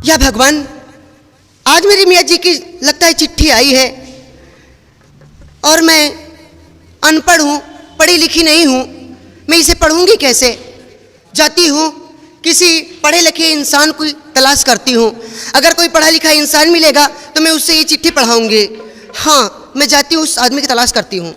या भगवान, आज मेरी मियाँ जी की लगता है चिट्ठी आई है और मैं अनपढ़ हूँ, पढ़ी लिखी नहीं हूँ, मैं इसे पढ़ूंगी कैसे? जाती हूँ किसी पढ़े लिखे इंसान को तलाश करती हूँ, अगर कोई पढ़ा लिखा इंसान मिलेगा तो मैं उससे ये चिट्ठी पढ़ाऊंगी। हाँ, मैं जाती हूँ, उस आदमी की तलाश करती हूँ।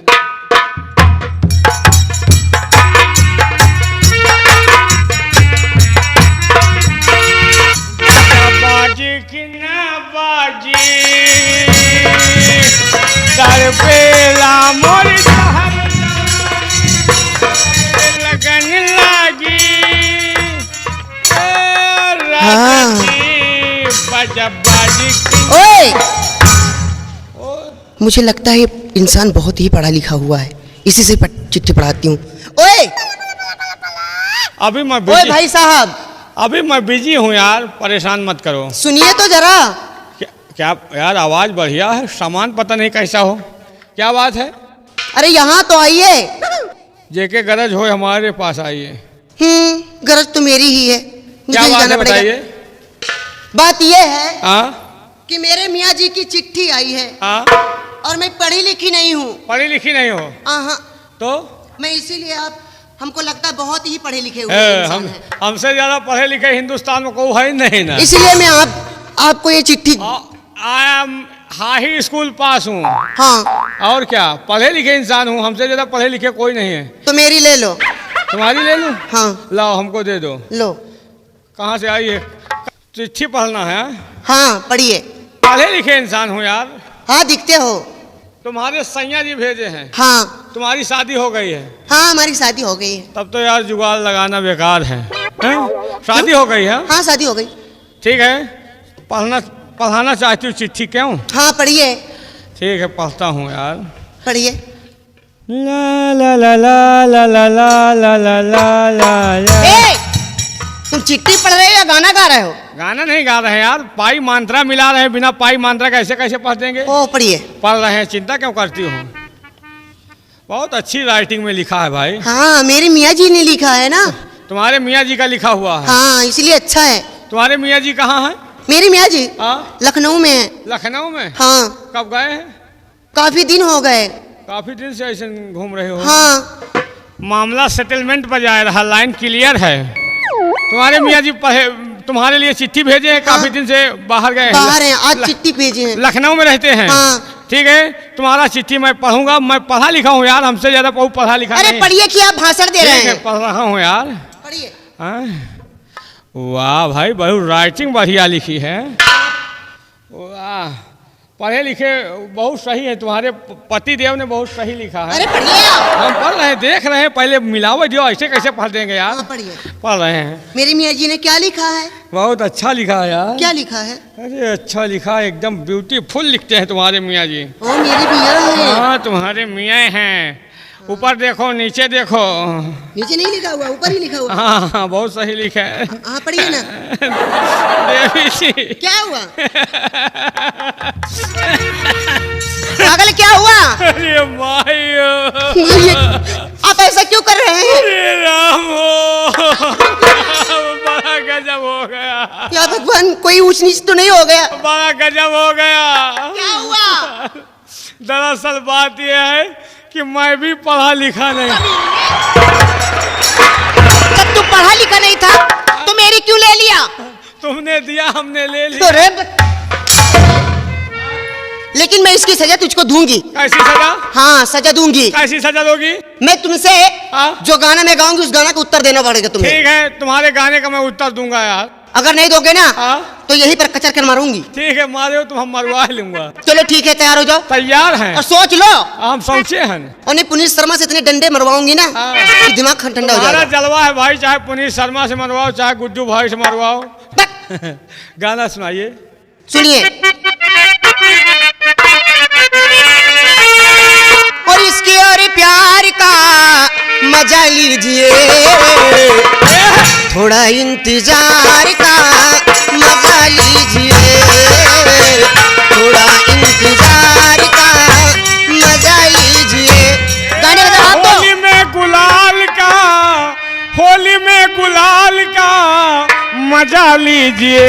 ओए! मुझे लगता है इंसान बहुत ही पढ़ा लिखा हुआ है, इसी से चिट्ठी पढ़ाती हूँ। ओए! अभी मैं ओए भाई साहब, अभी मैं बिजी हूँ यार, परेशान मत करो। सुनिए तो जरा। क्या यार, आवाज बढ़िया है, सामान पता नहीं कैसा हो, क्या बात है? अरे यहाँ तो आइए। जेके गरज हो हमारे पास आइए। गरज तो मेरी ही है, क्या बात है बताइए। बात ये है कि मेरे मियाँ जी की चिट्ठी आई है और मैं पढ़ी लिखी नहीं हूँ। पढ़ी लिखी नहीं हो? तो मैं इसीलिए आप हमको लगता है बहुत ही पढ़े लिखे हुए इंसान हैं। हमसे ज्यादा पढ़े लिखे हिंदुस्तान में कोई है नहीं ना, इसलिए मैं आपको ये चिट्ठी। आई एम हाई स्कूल पास हूँ। हाँ, और क्या, पढ़े लिखे इंसान हूँ, हमसे ज्यादा पढ़े लिखे कोई नहीं है। तो मेरी ले लो। तुम्हारी ले लूँ? हाँ, लाओ हमको दे दो। लो। कहाँ से आई है? चिट्ठी पढ़ना है? हाँ, पढ़िए। पढ़े लिखे इंसान हूँ यार। हाँ, दिखते हो। तुम्हारे सैया जी भेजे हैं। हाँ। तुम्हारी शादी हो गई है? हाँ, हमारी शादी हो गई है। तब तो यार जुगाड़ लगाना बेकार है। शादी हो गई है? हाँ, शादी हो गई। ठीक है, पढ़ाना चाहती हूँ चिट्ठी, क्यों? हाँ, पढ़िए। ठीक है, पढ़ता हूँ यार। पढ़िए। ला ला ला ला ला ला ला ला ला ला ला। तुम चिट्ठी पढ़ रहे हो या गाना गा रहे हो? गाना नहीं गा रहे हैं यार, पाई मात्रा मिला रहे हैं, बिना पाई मात्रा कैसे कैसे पढ़ देंगे? ओ, पढ़िए। पढ़ रहे हैं, चिंता क्यों करती हो? बहुत अच्छी राइटिंग में लिखा है भाई। हाँ, मेरी मियाँ जी ने लिखा है ना। तुम्हारे मियाँ जी का लिखा हुआ है? हाँ, इसलिए अच्छा है। तुम्हारे मियाँ जी कहाँ हैं? मेरी मियाँ जी लखनऊ में है। लखनऊ में? हाँ। कब गए हैं? काफी दिन हो गए। काफी दिन से ऐसे घूम रहे हो? हाँ। मामला सेटलमेंट पर जा रहा, लाइन क्लियर है। तुम्हारे मियाँ जी तुम्हारे लिए चिट्ठी भेजे हैं? काफी दिन से बाहर गए हैं। बाहर हैं, आज चिट्ठी भेजे हैं। लखनऊ में रहते हैं? हाँ। ठीक है, तुम्हारा चिट्ठी मैं पढ़ूंगा, मैं पढ़ा लिखा हूँ यार, हमसे ज्यादा पढ़ा लिखा नहीं। अरे पढ़िए कि आप भाषण दे रहे हैं? पढ़ रहा हूँ यार। पढ़िए। वाह भाई, बहुत राइटिंग बढ़िया लिखी है। वाह, पढ़े लिखे बहुत सही है, तुम्हारे पति देव ने बहुत सही लिखा है। अरे पढ़िए आप। हम पढ़ रहे हैं, देख रहे हैं, पहले मिलाओ दियो, ऐसे कैसे पढ़ देंगे यार? हाँ, पढ़िए। पढ़ रहे हैं। मेरी मियाँ जी ने क्या लिखा है? बहुत अच्छा लिखा है यार। क्या लिखा है? अरे अच्छा लिखा है, एकदम ब्यूटीफुल लिखते हैं तुम्हारे मियाँ जी। ओ, मेरी मियाँ है। हाँ, तुम्हारे मियाँ हैं। ऊपर देखो, नीचे देखो। नीचे नहीं लिखा हुआ, ऊपर ही लिखा हुआ। हाँ, बहुत सही लिखा है। हाँ, पढ़िए ना। देवी जी। क्या हुआ? पागल, क्या हुआ? अरे माई, आप ऐसा क्यों कर रहे हैं? अरे राम, बड़ा गजब हो गया। या भगवान, कोई ऊंच नीच तो नहीं हो गया? बड़ा गजब हो गया। क्या हुआ? दरअसल बात यह है कि मैं भी पढ़ा लिखा नहीं। जब तू पढ़ा लिखा नहीं था तो मेरी क्यों ले लिया? तुमने दिया, हमने ले लिया। तो रे, लेकिन मैं इसकी सजा तुझको दूंगी। कैसी सजा? हाँ, सजा दूंगी। कैसी सजा दोगी? मैं तुमसे जो गाना मैं गाऊंगी उस गाना का उत्तर देना पड़ेगा तुम्हें। ठीक है, तुम्हारे गाने का मैं उत्तर दूंगा यार। अगर नहीं दोगे ना तो यहीं पर कचर कर मारूंगी। ठीक है, मारे हो तो हम मरवा लूंगा। चलो ठीक है, तैयार हो जाओ। तैयार हैं? और सोच लो। हम सोचे हैं। और नहीं, पुनीत शर्मा से इतने डंडे मरवाऊंगी ना कि दिमाग ठंडा हो जाएगा। जलवा है भाई, चाहे पुनीत शर्मा से मरवाओ, चाहे गुड्डू भाई से मरवाओ। गाना सुनाइए। सुनिए। और इसकी और प्यार का मजा लीजिए, थोड़ा इंतजार का मजा लीजिए, थोड़ा इंतजार का मजा लीजिए। गाने बजा आप तो। होली में गुलाल का, होली में गुलाल का मजा लीजिए,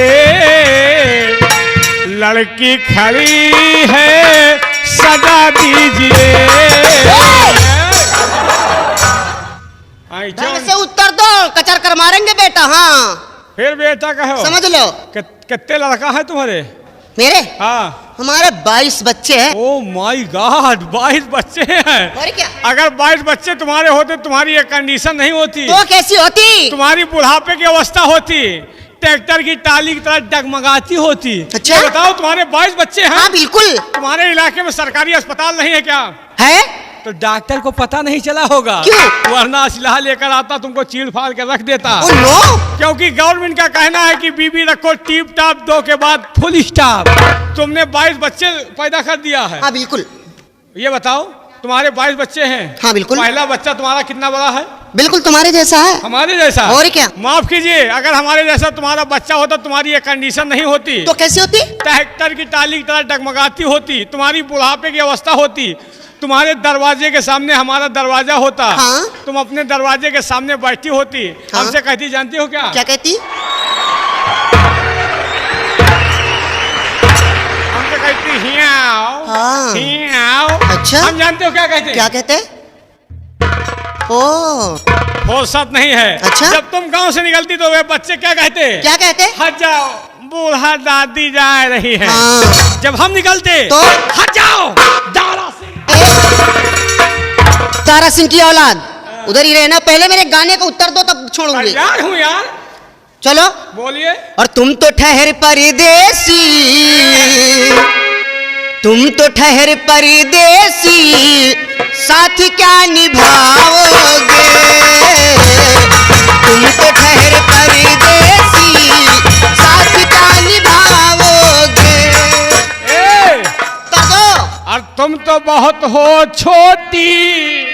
लड़की खड़ी है सजा दीजिए। ढंग से उत्तर दो, कचर कर मारेंगे बेटा। हाँ फिर बेटा कहो, समझ लो। कितने लड़का है तुम्हारे? मेरे हाँ हमारे 22 बच्चे हैं। ओ माय गॉड, 22 बच्चे हैं। और क्या? अगर 22 बच्चे तुम्हारे होते तुम्हारी ये कंडीशन नहीं होती। तो कैसी होती? तुम्हारी बुढ़ापे की अवस्था होती, ट्रैक्टर की टाली की तरह डगमगाती होती। अच्छा? ये बताओ, तुम्हारे 22 बच्चे हैं। हाँ बिल्कुल तुम्हारे इलाके में सरकारी अस्पताल नहीं है क्या? है। तो डॉक्टर को पता नहीं चला होगा। क्यों? वरना असलहा लेकर आता, तुमको चीर फाड़ के रख देता। Oh no. क्योंकि गवर्नमेंट का कहना है कि बीबी रखो टिप टाप, 2 के बाद फुल स्टॉप। तुमने 22 बच्चे पैदा कर दिया है। हाँ बिल्कुल। ये बताओ, तुम्हारे 22 बच्चे हैं। हाँ बिल्कुल। पहला बच्चा तुम्हारा कितना बड़ा है? बिल्कुल तुम्हारे जैसा है। हमारे जैसा? और क्या? माफ कीजिए, अगर हमारे जैसा तुम्हारा बच्चा होता तुम्हारी ये कंडीशन नहीं होती। तो कैसी होती? ट्रैक्टर की टाली की तरह डगमगाती होती, तुम्हारी बुढ़ापे की अवस्था होती। तुम्हारे दरवाजे के सामने हमारा दरवाजा होता। हाँ? तुम अपने दरवाजे के सामने बैठी होती। हाँ? हमसे कहती, जानती हो क्या? क्या कहती? हमसे कहती हियाओ। हाँ। हियाओ। अच्छा? हम जानते हो क्या कहते? क्या कहते? ओ फुर्सत नहीं है। अच्छा? जब तुम गांव से निकलती तो वे बच्चे क्या कहते? क्या कहते? हट जाओ, बूढ़ा दादी जा रही है। हाँ। जब हम निकलते तो? हट जाओ, दारा सिंह। तारा सिंह की औलाद, उधर ही रहना। पहले मेरे गाने का उत्तर दो तब छोड़ूंगी। यार हूँ यार। चलो बोलिए। और तुम तो ठहर परदेसी, तुम तो ठहर परदेसी, साथ क्या निभाओगे? तुम तो ठहर परदेसी, साथ क्या निभाओगे? और तुम तो बहुत हो छोटी।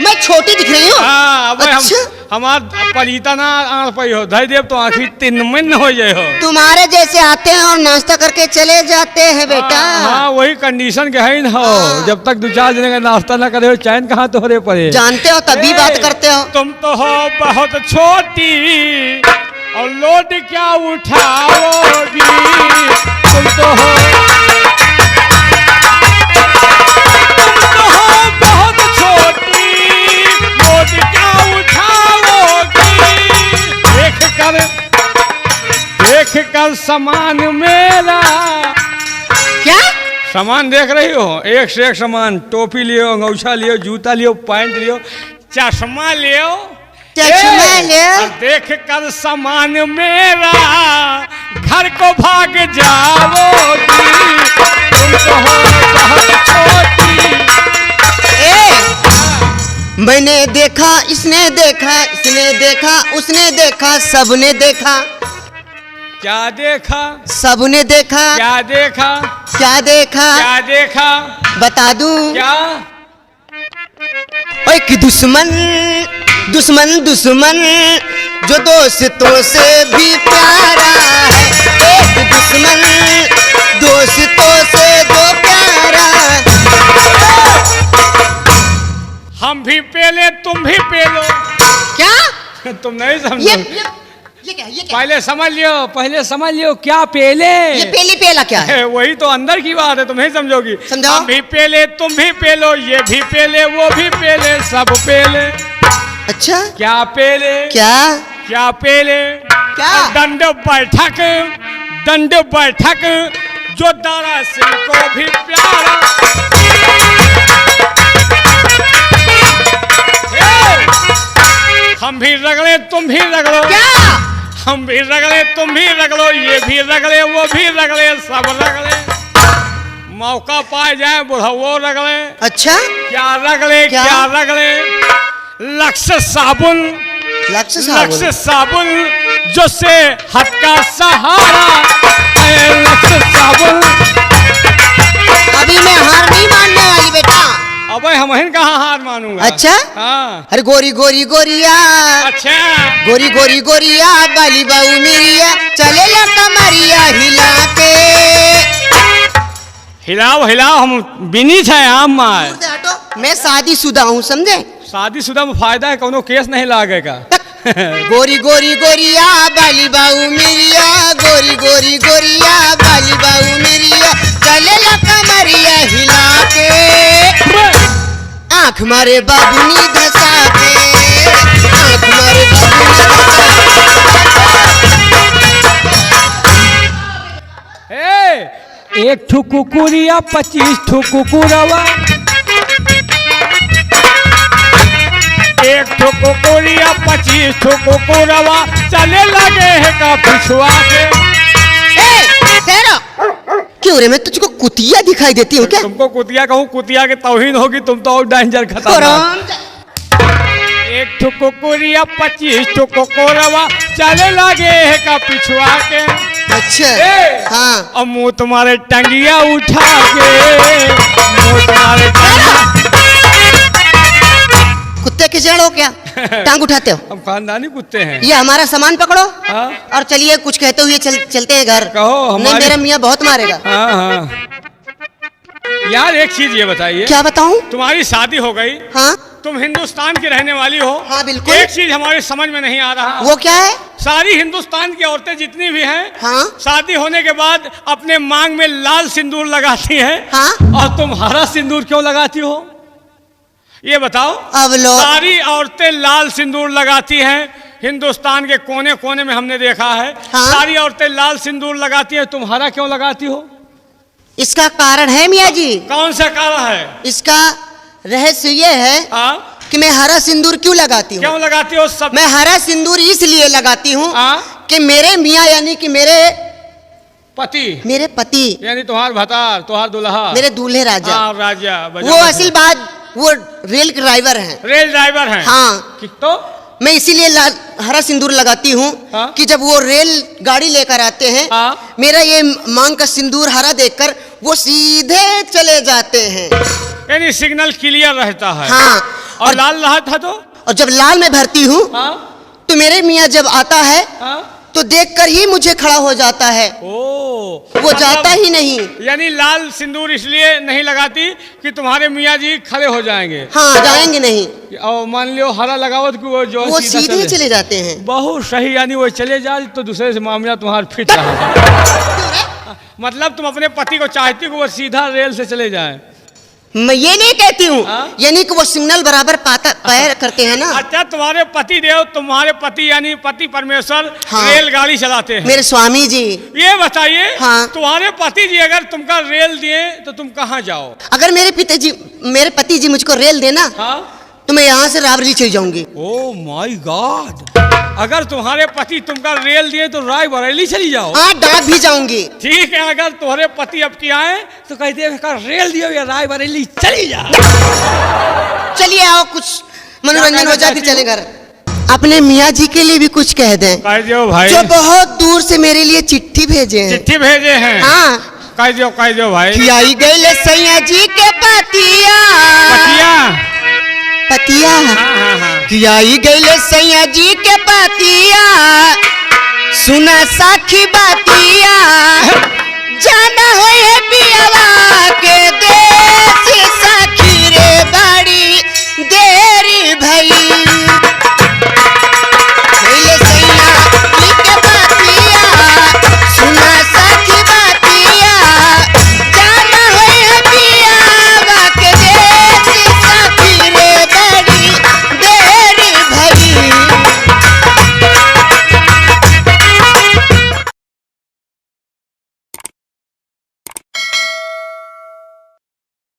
मैं छोटी दिख रही हूँ? हाँ, अच्छा? हमार पलीता ना आँख पई हो, धई देव तो आँखी तिनमिन हो जाए हो। तुम्हारे जैसे आते हैं और नाश्ता करके चले जाते हैं बेटा। हाँ वही कंडीशन के है ना। जब तक 2-4 जने का नाश्ता ना करे हो, चैन कहाँ तोहरे पड़े। जानते हो तभी बात करते हो। तुम तो हो बहुत छोटी और लोड क्या उठाओगी? तुम तो हो बहुत छोटी, लोड क्या उठाओगी? देख कर सामान मेरा। क्या सामान देख रही हो? एक से एक सामान, टोपी लियो, अंगूछा लियो, जूता लियो, पैंट लियो, चश्मा लियो। चश्मा लियो। देख कर सामान मेरा, घर को भाग जाओगी। तुम तो हो बहुत छोटी। मैंने देखा, इसने देखा, इसने देखा, उसने देखा, सबने देखा। क्या देखा? सबने देखा। क्या देखा? क्या देखा? क्या देखा? बता दूं? क्या? ओए कि दुश्मन दुश्मन दुश्मन जो दोस्तों से भी प्यारा है। एक दुश्मन दोस्तों से जो प्यारा। हम भी पेले, तुम भी पेलो। क्या? तुम नहीं समझो। ये क्या? ये क्या? पहले समझ लियो क्या पेले। ये पेली पेला क्या है? वही तो अंदर की बात है, तुम नहीं समझोगी। समझाओ। हम भी पेले, तुम भी पेलो, ये भी पेले, वो भी पेले, सब पेले। अच्छा क्या पेले? क्या पेले? क्या? दंड बैठक जो दारा सिंह को भी प्यारा। हम भी रगड़े, तुम भी रगड़ो। क्या? हम भी रगड़े, तुम भी रगड़ो, ये भी रगड़े, वो भी रगड़े, सब रगड़े। मौका पाए जाए बुढ़ाओ रगड़े। अच्छा क्या रगड़े? क्या रगड़े? लक्ष्य साबुन जो से हद का सहारा। लक्ष्य साबुन। अभी मैं हार नहीं मानने वाली बेटा। अबे हम कहाँ हार मानूंगा। अच्छा? हाँ। अरे गोरी गोरी गोरिया। अच्छा। गोरी गोरी गोरिया बाली बाऊ मेरिया, चले ला कमरिया हिला के। हिलाओ, हम बिनीत है आम मार। मैं शादीशुदा हूँ, समझे? शादीशुदा में फायदा है, कोनो केस नहीं लागेगा। गोरी गोरी गोरिया बाली बाऊ मेरिया, गोरी गोरी गोरिया बाली बाऊ मेरिया, चलेला कमरिया हिला के, आँख मारे बाबूनी धसा के, आँख मारे बाबूनी धसा के। एक ठो कुकुरिया 25 ठो कुकुरवा, एक ठो कुकुरिया 25 ठो कुकुरवा, चले लगे है का पिछुआ के। क्यों रे, मैं तुझको कुतिया दिखाई देती हूँ क्या? तुमको कुतिया कहूँ, कुतिया के तौहीन होगी, तुम तो और डेंजर खतरनाक। एक ठो कुकुरिया 25 ठो कुकुरवा, चले लगे है का पिछुआ के। अच्छा हाँ, अब मुँह तुम्हारे टंगिया उठा के, मुँह तुम्हारे कुत्ते के जड़ हो क्या? टांग उठाते हो? हम खानदानी कुत्ते हैं। ये हमारा सामान पकड़ो। हाँ? और चलिए कुछ कहते हुए चलते हैं घर। कहो नहीं, मेरा मियाँ बहुत मारेगा। हाँ हाँ। यार एक चीज ये बताइए। क्या बताऊं? तुम्हारी शादी हो गई, हाँ, तुम हिंदुस्तान की रहने वाली हो। हाँ बिल्कुल। एक चीज हमारे समझ में नहीं आ रहा। वो क्या है? सारी हिंदुस्तान की औरतें जितनी भी हैं, हाँ, शादी होने के बाद अपने मांग में लाल सिंदूर लगाती हैं। हाँ, और तुम हरा सिंदूर क्यों लगाती हो? ये बताओ। अब लो। सारी औरतें लाल सिंदूर लगाती हैं, हिंदुस्तान के कोने कोने में हमने देखा है। हाँ? सारी औरतें लाल सिंदूर लगाती हैं, तुम हरा क्यों लगाती हो? इसका कारण है मियाँ जी। कौन सा कारण है? इसका रहस्य ये है हाँ? कि मैं हरा सिंदूर क्यों लगाती हूँ। क्यों लगाती हो? सब मैं हरा सिंदूर इसलिए लगाती हूँ कि मेरे मियाँ यानी कि मेरे पति यानी तुम्हार भतार, तुम्हार दुल्हा, मेरे दूल्हे राजा। हाँ, राजा वो असल बात वो रेल ड्राइवर हैं। रेल ड्राइवर हैं। हाँ, तो मैं इसीलिए हरा सिंदूर लगाती हूँ। हाँ? कि जब वो रेल गाड़ी लेकर आते हैं, हाँ? मेरा ये मांग का सिंदूर हरा देखकर वो सीधे चले जाते हैं। यानी सिग्नल क्लियर रहता है। हाँ, और लाल रहा था तो? और जब लाल में भरती हूँ, हाँ? तो मेरे मियाँ जब आता है, हाँ? तो देखकर ही मुझे खड़ा हो जाता है। वो जाता ही नहीं। यानी लाल सिंदूर इसलिए नहीं लगाती कि तुम्हारे मियाँ जी खड़े हो जाएंगे। हाँ, जाएंगे नहीं। और मान लियो हरा लगाओ तो वो सीधे चले जाते हैं। बहुत सही। यानी वो चले जाए तो दूसरे से मामला तुम्हारा फिट रहा। मतलब तुम अपने पति को चाहती हो कि वो सीधा रेल से चले जाए। मैं ये नहीं कहती हूँ, हाँ? यानी कि वो सिग्नल बराबर पार करते हैं ना। अच्छा, तुम्हारे पति देव, तुम्हारे पति यानी पति परमेश्वर, हाँ, रेलगाड़ी चलाते हैं। मेरे स्वामी जी। ये बताइए, हाँ, तुम्हारे पति जी अगर तुमका रेल दिए तो तुम कहाँ जाओ? अगर मेरे पति जी मुझको रेल देना, हाँ? तो मैं यहाँ से रायबरेली चली जाऊंगी। Oh my God! अगर तुम्हारे पति तुमका रेल दिए तो रायबरेली चली जाओ। हाँ, डाक भी जाऊंगी। ठीक है, अगर तुम्हारे पति अब की आए तो कहते हैं रेल दियो या रायबरेली चली जा। चलिए आओ, कुछ मनोरंजन हो जाती, चले घर। अपने मियाँ जी के लिए भी कुछ कह दें। कह दियो भाई। जो बहुत दूर से मेरे लिए चिट्ठी भेजे हैं। चिट्ठी भेजे हैं? हाँ, कह दियो भाई। कि आई गई सैया जी के पतिया। कि आई गई सैया जी के पतिया, सुना साखी बातिया, जाना हो